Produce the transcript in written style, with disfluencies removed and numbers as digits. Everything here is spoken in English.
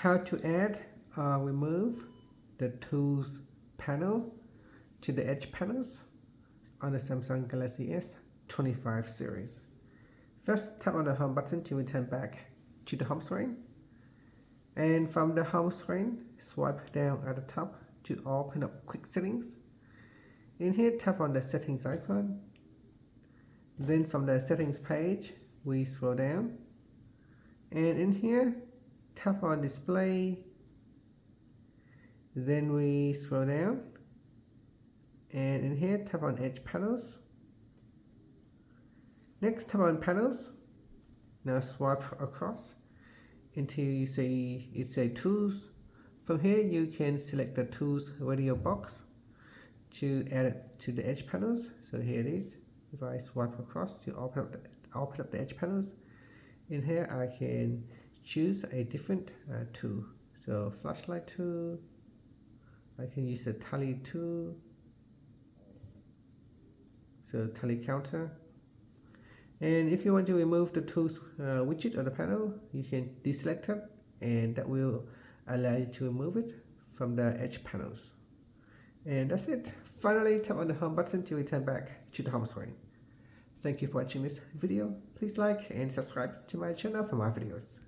how to add or remove the tools panel to the edge panels on the Samsung Galaxy S25 series. First, tap on the home button to return back to the home screen. And from the home screen, swipe down at the top to open up quick settings. In here, tap on the settings icon. Then from the settings page, we scroll down. And in here, tap on display. Then we scroll down. And in here, tap on edge panels. Next, tap on panels. Now swipe across until you see it says tools. From here, you can select the tools radio box to add it to the edge panels. So here it is. If I swipe across to open up the edge panels, in here I can choose a different tool. So flashlight tool. I can use the tally tool. So tally counter. And if you want to remove the tools widget on the panel, you can deselect it, and that will allow you to remove it from the edge panels. And that's it. Finally, tap on the home button to return back to the home screen. Thank you for watching this video. Please like and subscribe to my channel for more videos.